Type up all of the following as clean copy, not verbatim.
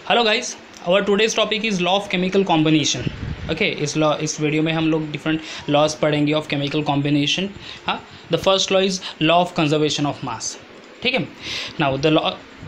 Hello guys, our today's topic is law of chemical combination. Okay, इस video में हम लोग डिफरेंट लॉज पढ़ेंगे ऑफ केमिकल कॉम्बिनेशन। हाँ, the first law is law of conservation of mass. ठीक है, now the law,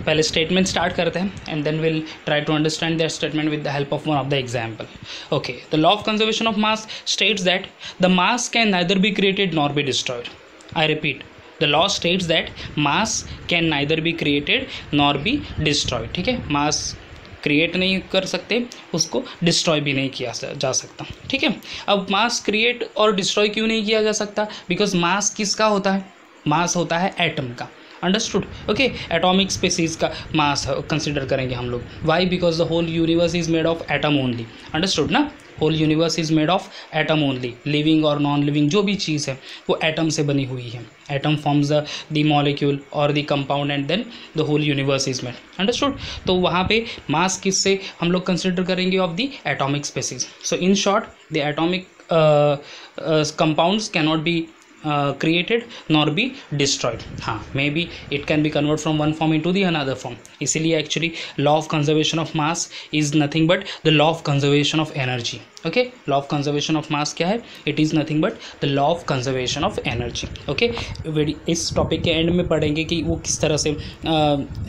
पहले statement start करते हैं and then will try to understand that statement with the help of one of the example. Okay, the law of conservation of mass states that the mass can neither be created nor be destroyed. I repeat, the law states that mass can neither be created nor be destroyed. ठीक है, मास create नहीं कर सकते, उसको destroy भी नहीं किया जा सकता। ठीक है, अब मास क्रिएट और डिस्ट्रॉय क्यों नहीं किया जा सकता? बिकॉज मास किसका होता है? मास होता है एटम का। अंडरस्टूड? ओके, एटॉमिक स्पेसीज का मास कंसिडर करेंगे हम लोग। Why? Because the whole universe is made of atom only. Understood ना? Whole universe is made of atom only. Living और नॉन लिविंग जो भी चीज़ है वो एटम से बनी हुई है। एटम फॉर्म्स द मॉलिक्यूल और the compound and then the whole universe is made. Understood? तो वहाँ पे मास किससे हम लोग कंसिडर करेंगे? Of the atomic species. So in short, the atomic compounds cannot be created nor be destroyed. हाँ, maybe it can be converted from one form into the another form. इसीलिए actually law of conservation of mass is nothing but the law of conservation of energy. Okay, law of conservation of mass क्या है? It is nothing but the law of conservation of energy. Okay, इस topic के and में पढ़ेंगे कि वो किस तरह से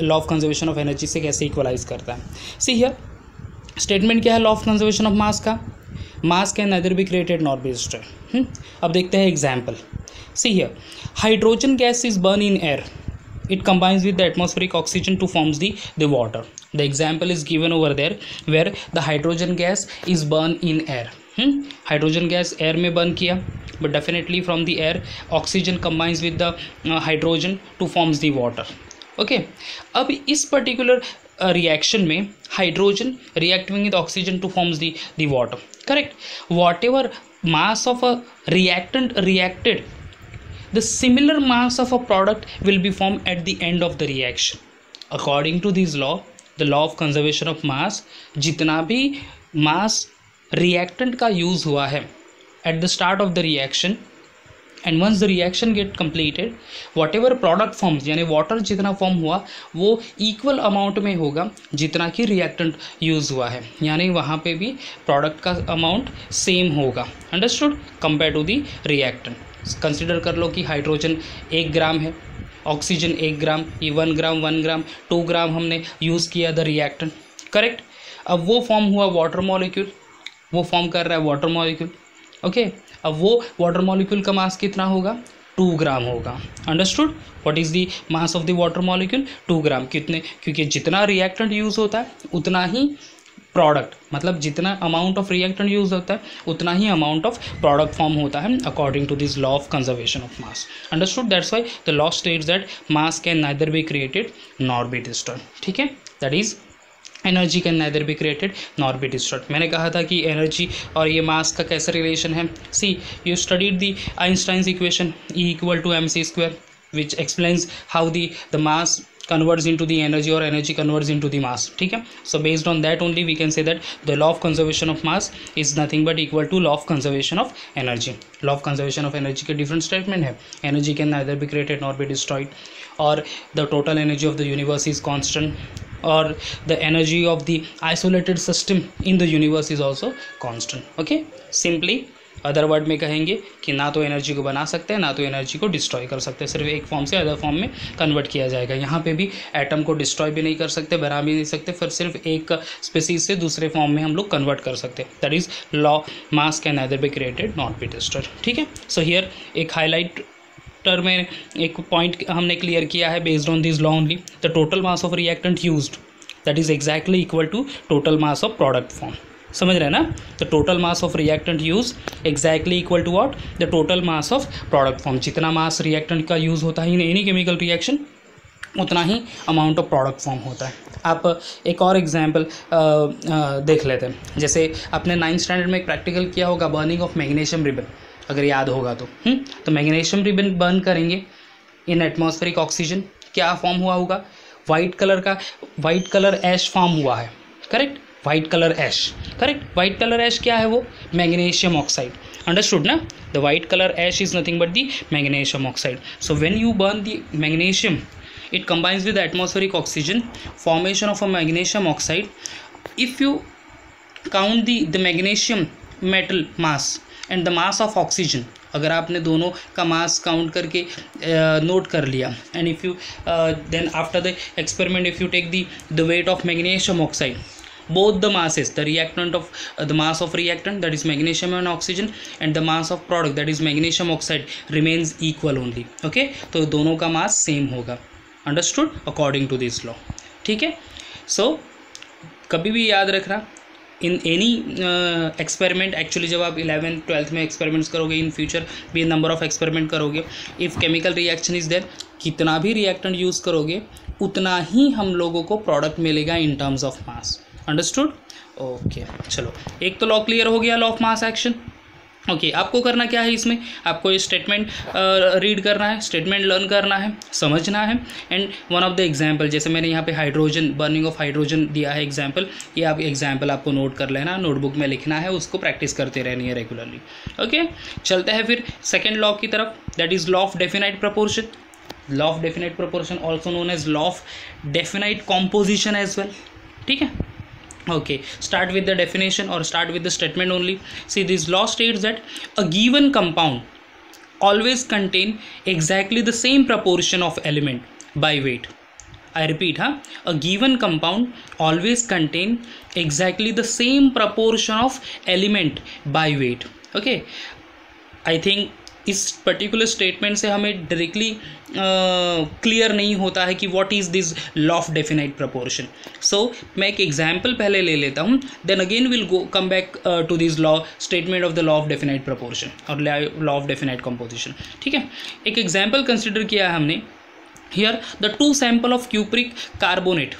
law of conservation of energy से कैसे इक्वलाइज करता है। See here, स्टेटमेंट क्या है law of conservation of mass का? Mass can neither be created nor be destroyed. अब देखते हैं example. See here, hydrogen gas is burned in air. It combines with the atmospheric oxygen to forms the water. The example is given over there where the hydrogen gas is burned in air. Hydrogen gas air में burn किया, but definitely from the air oxygen combines with the hydrogen to forms the water. Okay, अब इस particular reaction में hydrogen reacting with oxygen to forms the water. Correct? Whatever mass of a reactant reacted, the similar mass of a product will be formed at the end of the reaction. According to this law, the law of conservation of mass, जितना भी mass reactant का use हुआ है at the start of the reaction and once the reaction get completed, whatever product forms, यानी water जितना form हुआ वो equal amount में होगा जितना कि reactant use हुआ है, यानी वहाँ पे भी product का amount same होगा। Understood? Compared to the reactant. Consider कर लो कि हाइड्रोजन 1 ग्राम है, ऑक्सीजन 1 ग्राम, ये 1 ग्राम 1 ग्राम 2 ग्राम हमने यूज़ किया द रिएक्टेंट। करेक्ट? अब वो फॉर्म हुआ वाटर मॉलिक्यूल, वो फॉर्म कर रहा है वाटर मॉलिक्यूल। ओके, अब वो वाटर मॉलिक्यूल का मास कितना होगा? 2 ग्राम होगा। Understood? What is the mass of the water molecule? 2 ग्राम। कितने? क्योंकि जितना रिएक्टेंट यूज़ होता है उतना ही प्रोडक्ट, मतलब जितना अमाउंट ऑफ रिएक्टेंट यूज होता है उतना ही अमाउंट ऑफ प्रोडक्ट फॉर्म होता है according to this law of conservation of mass. Understood? That's why the law states that mass can neither be created nor be destroyed. ठीक है, that is energy can neither be created nor be destroyed. मैंने कहा था कि energy और ये मास का कैसा रिलेशन है। See, you studied the Einstein's equation E = mc² which explains how the mass converts into the energy or energy converts into the mass. ठीक है, so based on that only we can say that the law of conservation of mass is nothing but equal to law of conservation of energy. law of conservation of energy के different statement है। energy can neither be created nor be destroyed, or the total energy of the universe is constant, or the energy of the isolated system in the universe is also constant. Okay, simply other word में कहेंगे कि ना तो energy को बना सकते हैं ना तो एनर्जी को डिस्ट्रॉय कर सकते हैं, सिर्फ एक फॉर्म से अदर फॉर्म में कन्वर्ट किया जाएगा। यहाँ पे भी एटम को डिस्ट्रॉय भी नहीं कर सकते, बना भी नहीं सकते, फिर सिर्फ एक स्पीसीज से दूसरे फॉर्म में हम लोग कन्वर्ट कर सकते हैं। That is law, mass can neither be created not be destroyed. ठीक है, सो हियर एक हाईलाइटर में एक पॉइंट हमने क्लियर किया है based on this law only. The total mass of reactant used that is exactly equal to total mass of product form. समझ रहे हैं ना? The total mass of reactant use exactly equal to what? The total mass of product form. जितना mass reactant का use होता है in any chemical reaction उतना ही अमाउंट ऑफ प्रोडक्ट फॉर्म होता है। आप एक और एग्जांपल देख लेते हैं। जैसे आपने 9th स्टैंडर्ड में एक प्रैक्टिकल किया होगा बर्निंग ऑफ मैग्नीशियम रिबन, अगर याद होगा तो मैग्नीशियम रिबन बर्न करेंगे इन एटमॉस्फेरिक ऑक्सीजन, क्या फॉर्म हुआ होगा? वाइट कलर ऐश फॉर्म हुआ है। Correct? White colour ash. Correct? White colour ash क्या है? वो मैग्नीशियम ऑक्साइड। अंडरस्टूड ना? The white colour ash is nothing but the magnesium oxide. So when you burn the magnesium it combines with atmospheric oxygen, formation of a magnesium oxide. If you count the magnesium metal mass and the mass of oxygen, अगर आपने दोनों का मास count करके note कर लिया, and if you then after the experiment if you take the weight of magnesium oxide, both the masses, the reactant of the mass of reactant, that is magnesium and oxygen, and the mass of product, that is magnesium oxide, remains equal only. okay, तो दोनों का mass same होगा. Understood according to this law. ठीक है. सो कभी भी याद रखना, इन एनी एक्सपेरिमेंट, एक्चुअली जब आप 11th 12th में एक्सपेरिमेंट्स करोगे, इन फ्यूचर भी नंबर ऑफ एक्सपेरिमेंट करोगे, if chemical reaction is there, कितना भी रिएक्टेंट यूज़ करोगे उतना ही हम लोगों को प्रोडक्ट मिलेगा in terms of mass. Understood. Okay, चलो एक तो लॉ क्लियर हो गया, law of mass action. Okay, आपको करना क्या है इसमें, आपको ये स्टेटमेंट रीड करना है, स्टेटमेंट लर्न करना है, समझना है, and one of the example, जैसे मैंने यहाँ पे हाइड्रोजन, बर्निंग ऑफ हाइड्रोजन दिया है एग्जांपल, ये आप एग्जांपल आपको नोट कर लेना, नोटबुक में लिखना है, उसको प्रैक्टिस करते रहनी है रेगुलरली. ओके, चलते हैं फिर सेकेंड लॉ की तरफ, that is law of definite proportion. Law of definite proportion also known as law of definite composition as well. ठीक है. Okay, start with the definition or start with the statement only. See, this law states that a given compound always contain exactly the same proportion of element by weight. I repeat, a given compound always contain exactly the same proportion of element by weight. Okay, I think इस particular statement से हमें directly clear नहीं होता है कि what is this law of definite proportion. So मैं एक example पहले ले लेता हूँ, then again will go come back to this law statement of the law of definite proportion और लॉ ऑफ डेफिनाइट कंपोजिशन. ठीक है. एक एग्जांपल कंसिडर किया है हमने. Here the 2 sample of cupric carbonate.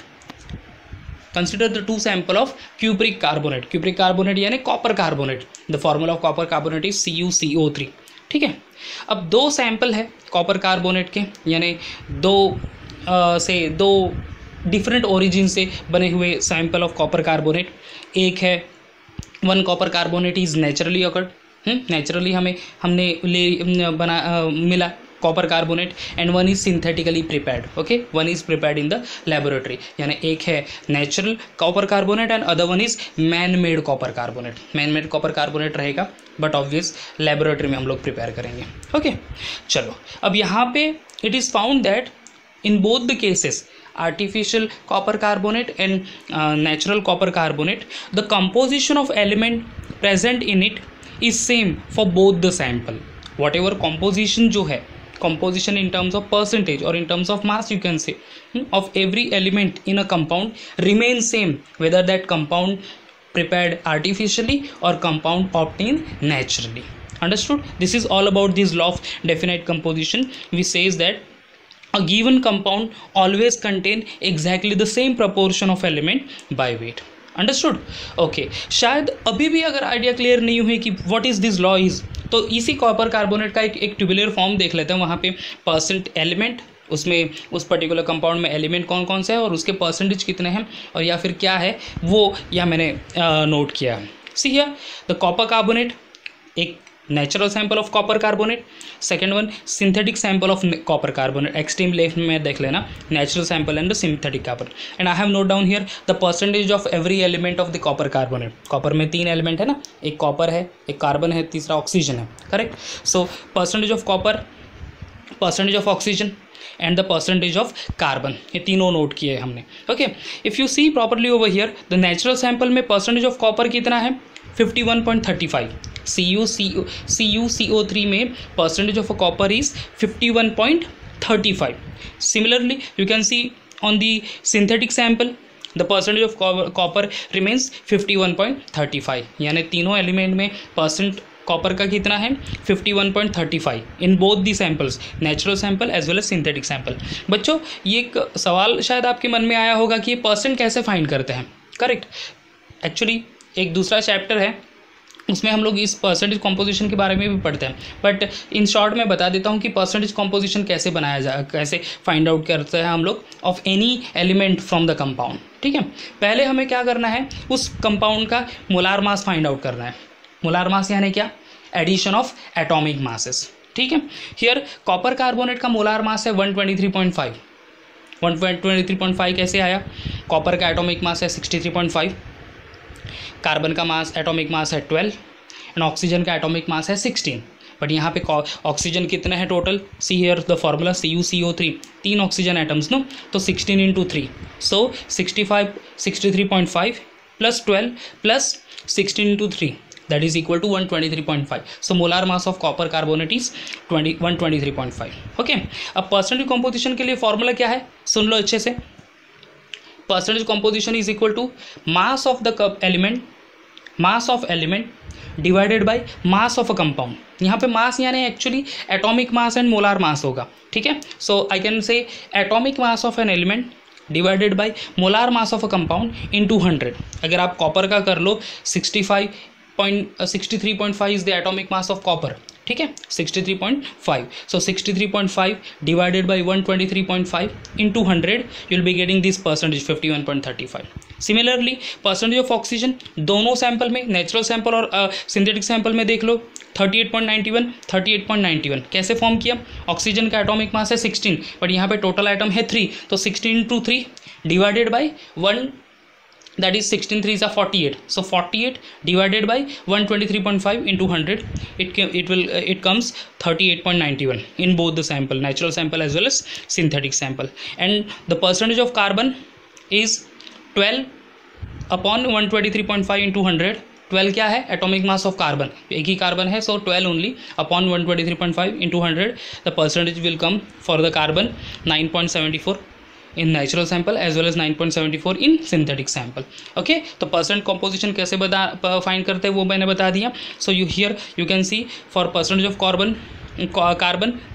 Consider the 2 sample of cupric carbonate. Cupric carbonate यानी copper carbonate. The formula of copper carbonate is CuCO3. ठीक है. अब 2 सैंपल है कॉपर कार्बोनेट के, यानी दो डिफरेंट ओरिजिन से बने हुए सैंपल ऑफ कॉपर कार्बोनेट. एक है 1 copper carbonate is naturally occurred, naturally हमने मिला copper carbonate, and 1 is synthetically prepared. Okay, 1 is prepared in the laboratory, यानी एक है natural copper carbonate and other 1 is man made copper carbonate. Man made copper carbonate रहेगा, but obvious laboratory में हम लोग prepare करेंगे. ओके, चलो अब यहाँ पे it is found that in both the cases, artificial copper carbonate and natural copper carbonate, the composition of element present in it is same for both the sample. Whatever composition जो है, composition in terms of percentage or in terms of mass you can say, of every element in a compound remains same whether that compound prepared artificially or compound obtained naturally. Understood? This is all about this law of definite composition, which says that a given compound always contain exactly the same proportion of element by weight. Understood. Okay, शायद अभी भी अगर idea clear नहीं हुई कि what is this law is, तो इसी copper carbonate का एक ट्यूबुलर फॉर्म देख लेते हैं. वहाँ पे परसेंट एलिमेंट, उसमें उस पर्टिकुलर कंपाउंड में एलिमेंट कौन कौन से हैं और उसके परसेंटेज कितने हैं और या फिर क्या है, वो यह मैंने नोट किया. See here the copper carbonate, एक natural sample of copper carbonate, second one synthetic sample of copper carbonate. Extreme left में देख लेना natural sample and the synthetic carbon. And I have note down here the percentage of every element of the copper carbonate. Copper में 3 element है ना, एक copper है, एक carbon है, तीसरा ऑक्सीजन है. Correct. So percentage of copper, percentage of oxygen and the percentage of carbon, ये तीनों नोट किए हमने. Okay, if you see properly over here, the natural sample में परसेंटेज ऑफ कॉपर कितना है, 51.35. CuCO3 में percentage of copper is 51.35. Similarly, you can see on the synthetic sample the percentage of copper remains 51.35. यानी तीनों element में percent copper का कितना है, 51.35 in both the samples, natural sample as well as synthetic sample. बच्चों, ये एक सवाल शायद आपके मन में आया होगा कि ये परसेंट कैसे फाइंड करते हैं. करेक्ट. एक्चुअली एक दूसरा चैप्टर है, उसमें हम लोग इस परसेंटेज कॉम्पोजिशन के बारे में भी पढ़ते हैं, बट इन शॉर्ट में बता देता हूँ कि परसेंटेज कॉम्पोजिशन कैसे बनाया जाए, कैसे फाइंड आउट करते हैं हम लोग of any element from the compound. ठीक है. पहले हमें क्या करना है, उस कंपाउंड का मोलार मास फाइंड आउट करना है. मोलार मास यानी क्या, एडिशन ऑफ एटॉमिक मासेस. ठीक है. हियर कॉपर कार्बोनेट का मोलार मास है 123.5. 123.5 कैसे आया? कॉपर का एटॉमिक मास है 63.5, कार्बन का मास एटॉमिक मास है 12 एंड ऑक्सीजन का एटॉमिक मास है 16। बट यहाँ पे ऑक्सीजन कितने हैं total? See here the formula CuCO3, 3 oxygen atoms no, तो 16 into 3, so 63.5 plus 12 plus 16 into 3 that is equal to 123.5. So molar mass of copper carbonate is 123.5. Okay, अब percentage composition के लिए formula क्या है सुन लो अच्छे से। Percentage composition is equal to mass of the element divided by mass of a compound. यहाँ पे मास यानी actually atomic mass and molar mass होगा, ठीक है। So I can say atomic mass of an element divided by molar mass of a compound into 100। अगर आप copper का कर लो 63.5 is the atomic mass of copper, ठीक है, 63.5, सो 63.5 divided by 123.5 into 100 you will be getting this percentage 51.35। Similarly percentage of oxygen दोनों sample में, natural sample और सिंथेटिक सैंपल में देख लो, 38.91 कैसे फॉर्म किया? ऑक्सीजन का एटॉमिक मास है 16 बट यहाँ पे टोटल एटम है 3, तो 16 into 3 divided by 1, that is 16 3s are 48, so 48 divided by 123.5 into 100 it comes 38.91 in both the sample, natural sample as well as synthetic sample. And the percentage of carbon is 12 upon 123.5 into 100. 12 क्या है? Atomic mass of carbon, एक ही carbon है, सो 12 only upon 123.5 into 100 the percentage will come for the carbon 9.74 in natural sample as well as 9.74 in synthetic sample. Okay, तो percent composition कैसे find करते हैं वो मैंने बता दिया। So you here you can see for percentage of carbon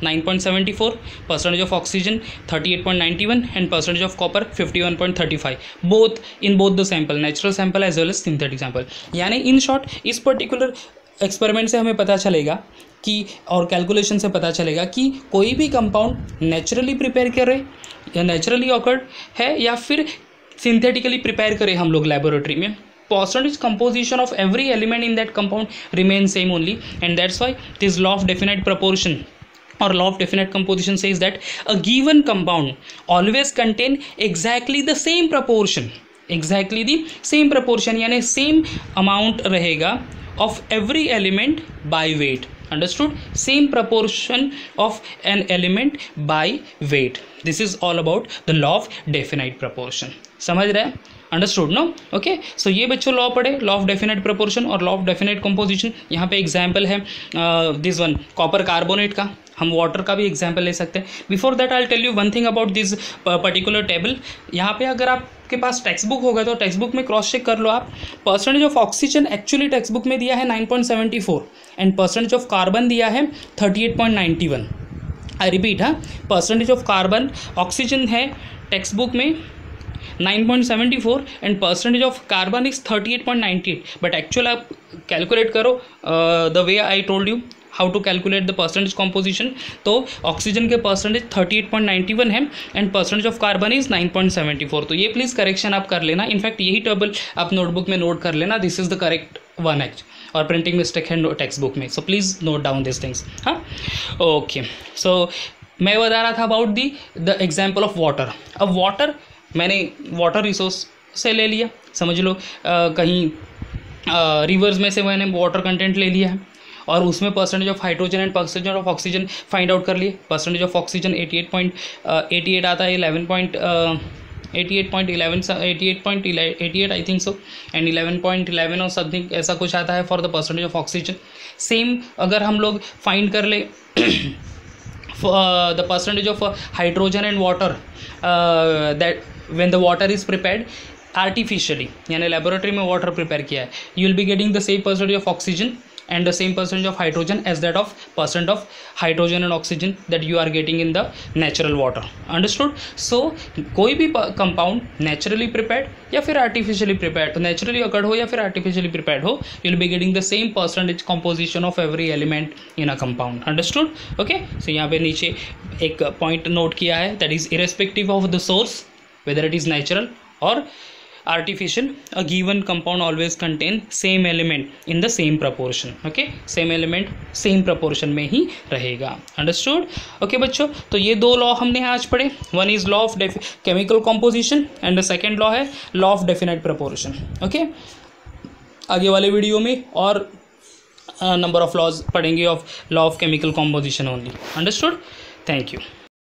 9.74, percentage of oxygen 38.91 and percentage of copper 51.35, both in both the sample, natural sample as well as synthetic sample. यानी in short इस particular experiment से हमें पता चलेगा कि, और calculation से पता चलेगा कि कोई भी कंपाउंड नेचुरली प्रिपेयर करे या नेचुरली ऑकर्ड है या फिर सिंथेटिकली प्रिपेयर करें हम लोग लेबोरेटरी में, percentage composition of every element in that compound remains same only, and that's why this law of definite proportion or law of definite composition says that a given compound always contain exactly the same proportion, यानी same amount रहेगा of every element by weight. Understood? Same proportion of an element by weight. This is all about the law of definite proportion. समझ रहे हैं? Understood no? Okay, सो ये बच्चों law पढ़े, law of definite proportion और law of definite composition. यहाँ पे example है दिस वन कॉपर कार्बोनेट का, हम वाटर का भी एग्जाम्पल ले सकते हैं। Before that I tell you one thing about this particular table. यहाँ पे अगर आपके पास टेक्स्ट बुक होगा तो टेक्स्ट बुक में क्रॉस चेक कर लो आप। Percentage of oxygen actually text book में दिया है 9.74 एंड परसेंटेज ऑफ कार्बन दिया है 38.91। आई रिपीट, हाँ, परसेंटेज ऑफ कार्बन ऑक्सीजन है टेक्स्ट बुक में 9.74 and percentage of carbon is 38.98, but actual आप कैलकुलेट करो the way I told you how to calculate the percentage composition. तो oxygen के percentage 38.91 है and percentage of carbon is 9.74। तो ये please correction आप कर लेना, इनफैक्ट यही टेबल आप नोटबुक में नोट कर लेना, this is the correct one act, और प्रिंटिंग मिस्टेक है टेक्स्ट बुक में, so please note down this things. हाँ, ओके, सो मैं बता रहा था about the example of water. अब वाटर मैंने वाटर रिसोर्स से ले लिया, समझ लो कहीं रिवर्स में से मैंने वाटर कंटेंट ले लिया है और उसमें percentage of hydrogen and percentage of oxygen find out कर लिए। परसेंटेज ऑफ ऑक्सीजन 88 आता है, 88 आई थिंक सो, एंड 11.11 और समथिंग ऐसा कुछ आता है for the percentage of oxygen. Same अगर हम लोग फाइंड कर ले the percentage of hydrogen and water that when the water is prepared artificially, यानी laboratory में water prepare किया है, you will be getting the same percentage of oxygen and the same percentage of hydrogen as that of percent of hydrogen and oxygen that you are getting in the natural water. Understood? So कोई भी compound naturally prepared या फिर artificially prepared, तो naturally occurred हो या फिर artificially prepared हो, you will be getting the same percentage composition of every element in a compound. Understood? Okay, so यहाँ पे नीचे एक point note किया है, that is irrespective of the source whether it is natural or artificial, a given compound always contain same element in the same proportion. Okay, same element same proportion में ही रहेगा. Understood? Okay बच्चों, तो ये दो law हमने आज पढ़े. One is law of chemical composition and the second law है law of definite proportion. Okay, आगे वाले वीडियो में और नंबर ऑफ लॉज पढ़ेंगे of law of chemical composition only. Understood? Thank you.